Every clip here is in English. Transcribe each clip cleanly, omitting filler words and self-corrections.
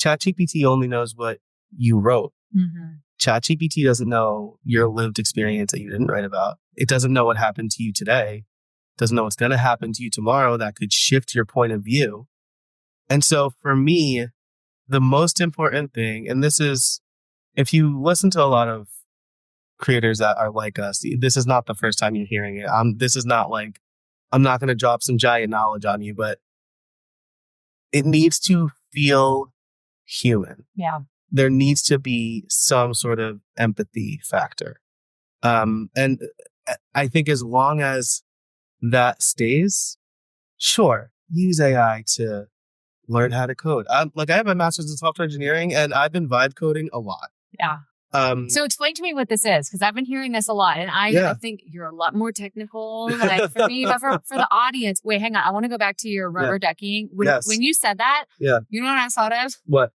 ChatGPT only knows what you wrote. Mm-hmm. ChatGPT doesn't know your lived experience that you didn't write about. It doesn't know what happened to you today. Doesn't know what's going to happen to you tomorrow that could shift your point of view. And so for me, the most important thing, and this is, if you listen to a lot of creators that are like us, this is not the first time you're hearing it. This is not like, I'm not going to drop some giant knowledge on you, but it needs to feel human. Yeah. There needs to be some sort of empathy factor. And I think as long as that stays, sure, use AI to learn how to code. I have my master's in software engineering and I've been vibe coding a lot. Yeah. So explain to me what this is, because I've been hearing this a lot, and I think you're a lot more technical, like for me, but for the audience. Wait, hang on. I want to go back to your rubber ducking. When you said that, you know what I thought of? What?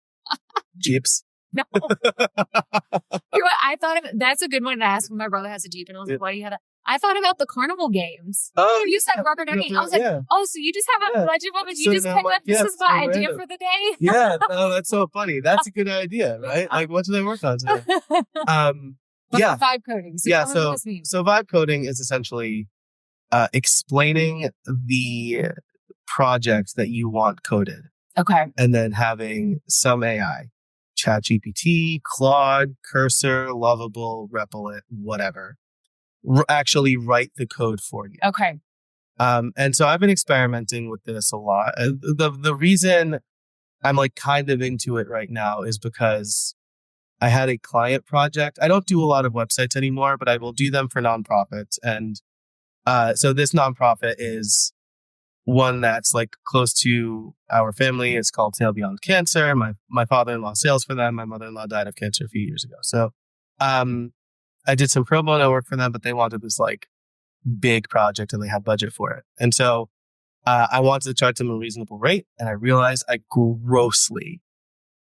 Jeeps. No. You know what? I thought of, that's a good one to ask when my brother has a Jeep, and I was like, why do you have that? I thought about the carnival games. Oh, you said rubber ducking. I was like, oh, so you just have a bunch of them and you just pick up, this is my idea for the day? Yeah, no, that's so funny. That's a good idea, right? Like, what do they work on today? Vibe coding. So so vibe coding is essentially explaining the project that you want coded. Okay. And then having some AI, ChatGPT, Claude, Cursor, Lovable, Replit, whatever, actually write the code for you. Okay. And so I've been experimenting with this a lot. The reason I'm like kind of into it right now is because I had a client project. I don't do a lot of websites anymore, but I will do them for nonprofits. And so this nonprofit is one that's like close to our family. It's called Sail Beyond Cancer. My father-in-law sails for them. My mother-in-law died of cancer a few years ago. So I did some pro bono work for them, but they wanted this like big project and they had budget for it. And so I wanted to charge them a reasonable rate. And I realized I grossly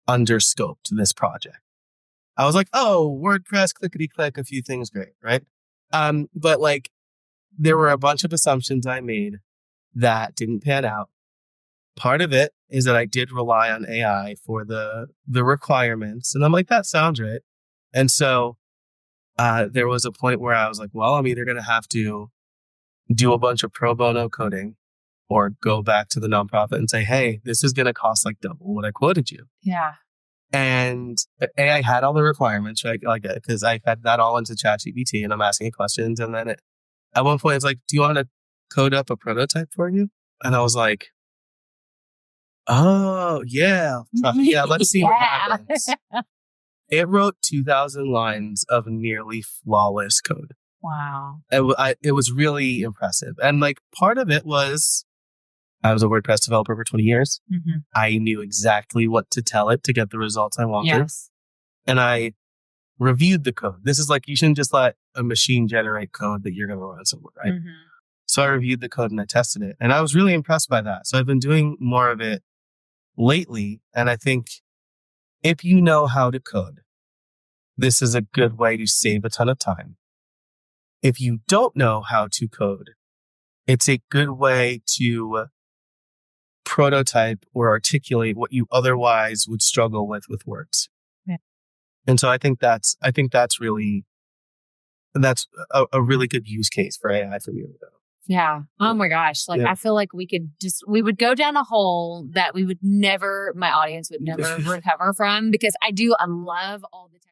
underscoped this project. I was like, oh, WordPress, clickety click, a few things, great, right? But like there were a bunch of assumptions I made that didn't pan out. Part of it is that I did rely on AI for the requirements. And I'm like, that sounds right. And so there was a point where I was like, well, I'm either going to have to do a bunch of pro bono coding or go back to the nonprofit and say, hey, this is going to cost like double what I quoted you. Yeah. And AI had all the requirements, right? Like, because I fed that all into ChatGPT and I'm asking it questions. And then at one point, it's like, do you want to code up a prototype for you? And I was like, oh, yeah. Yeah, let's see what happens. It wrote 2,000 lines of nearly flawless code. Wow. It was really impressive. And like part of it was I was a WordPress developer for 20 years. Mm-hmm. I knew exactly what to tell it to get the results I wanted. Yes. And I reviewed the code. This is like, you shouldn't just let a machine generate code that you're going to run somewhere, right? Mm-hmm. So I reviewed the code and I tested it. And I was really impressed by that. So I've been doing more of it lately. And I think if you know how to code, this is a good way to save a ton of time. If you don't know how to code, it's a good way to prototype or articulate what you otherwise would struggle with words. Yeah. And so I think that's really a really good use case for AI for me. Yeah. Oh my gosh. Like, I feel like we would go down a hole that my audience would never recover from, because I love all the